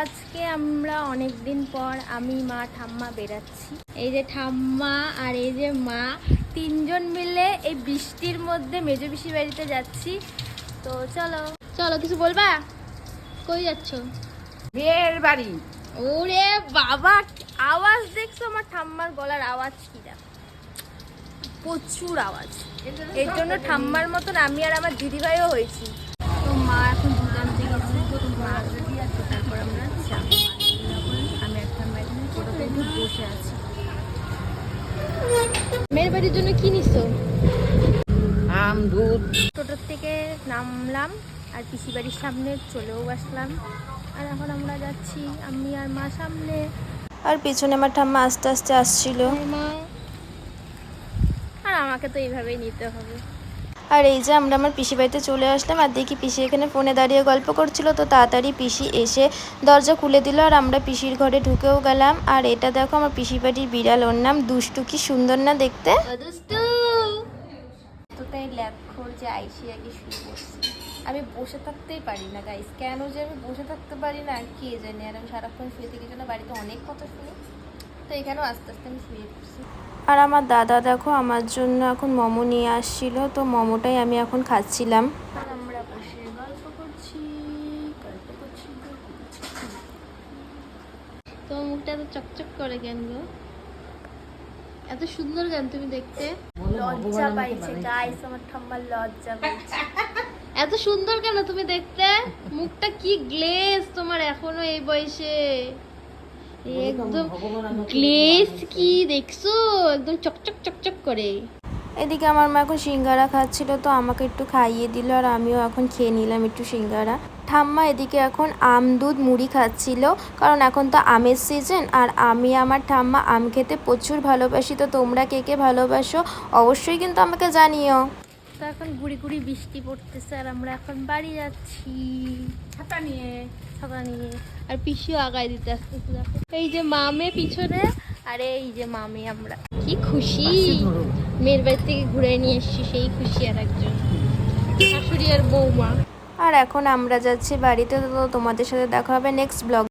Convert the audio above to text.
আজকে আমরা অনেক দিন পর আমি মা ঠাম্মা বেরাচ্ছি। এই যে ঠাম্মা আর এই যে মা তিনজন মিলে এই বৃষ্টির মধ্যে মেজো পিসি বাড়িতে যাচ্ছি। তো চলো চলো, কিছু বলবা? কই যাচ্ছ? বিয়ের বাড়ি। ওরে বাবা, আওয়াজ দেখছো? আমার ঠাম্মার গলার আওয়াজ কি দেখো, প্রচুর আওয়াজ। এর জন্য ঠাম্মার মতন আমি আর আমার দিদিভাইও হয়েছি। তো মা এখন দুধ আনতে গেছে, মা যদি আছে তারপর আমরা যাবো। আমি আর ঠাম্মা এখানে টোটোতে বসে আছি। মেয়ের বাড়ির জন্য কি নিছো? আম, দুধ। টোটোর থেকে নামলাম আর পিসি বাড়ির সামনে চলেও আসলাম। আর এখন আমরা যাচ্ছি, আমি আর মা সামনে, আর পেছনে আমার ঠাম্মা আস্তে আস্তে আসছিল। মা আর আমাকে তো এইভাবেই নিতে হবে। আর এই যে আমরা আমার পিসি বাড়িতে চলে আসলাম, আর দেখি পিসি এখানে ফোনে দাঁড়িয়ে গল্প করছিল। তো তাড়াতাড়ি পিসি এসে দরজা খুলে দিল আর আমরা পিসির ঘরে ঢুকেও গেলাম। আর এটা দেখো আমার পিসি বাড়ির বিড়াল, ওর নাম দুষ্টু। কি সুন্দর না দেখতে। দুষ্টু তো তাই ল্যাপখোর যে আইসি আগে শুরু করছি। আমি বসে থাকতেই পারি না গাইস, কেন যে আমি বসে থাকতে পারি না কে জানি। আর আমি সারাক্ষণ শুয়ে থেকে জন্য বাড়িতে অনেক কথা শুনি, তো এখানেও আস্তে আস্তে আমি শুয়ে পড়ছি। আর আমার দাদা দেখো আমার জন্য এখন মোমো নিয়ে আসছিল, তো মোমোটাই আমি এখন খাচ্ছিলাম। আর আমরা বসে গল্প করছি। তো মুখটা তো চকচক করে কেন গো? এত সুন্দর গান তুমি দেখতে। লজ্জা পাইছে গাইস, আমার ঠাম্মার লজ্জা পাইছে। এত সুন্দর কেন তুমি দেখতে? মুখটা কি গ্লেজ তোমার এখনো এই বয়সে, একদম গ্লেজ। কি দেখছো, একদম চকচক চকচক করে। এদিকে আমার মা এখন সিঙ্গারা খাচ্ছিল, তো আমাকে একটু খাইয়ে দিল আর আমিও এখন খেয়ে নিলাম একটু সিঙ্গারা। ঠাম্মা এদিকে এখন আম দুধ মুড়ি খাচ্ছিল, কারণ এখন তো আমের সিজন। আর আমি আমার ঠাম্মা আম খেতে প্রচুর ভালোবাসি। তো তোমরা কে কে ভালোবাসো অবশ্যই কিন্তু আমাকে জানিও। তো এখন গুড়ি গুড়ি বৃষ্টি পড়তেছে আর আমরা এখন বাড়ি যাচ্ছি ছাতা নিয়ে। আর পিসিও আগায় দিতে আসতেছে দেখো। এই যে মামে পিছনে, আর এই যে মামে। আমরা কি খুশি, মেয়ের বাড়ি থেকে ঘুরে নিয়ে এসছি, সেই খুশি আর একজন শাশুড়ি আর বৌমা। আর এখন আমরা যাচ্ছি বাড়িতে। তো তোমাদের সাথে দেখা হবে নেক্সট ব্লগ।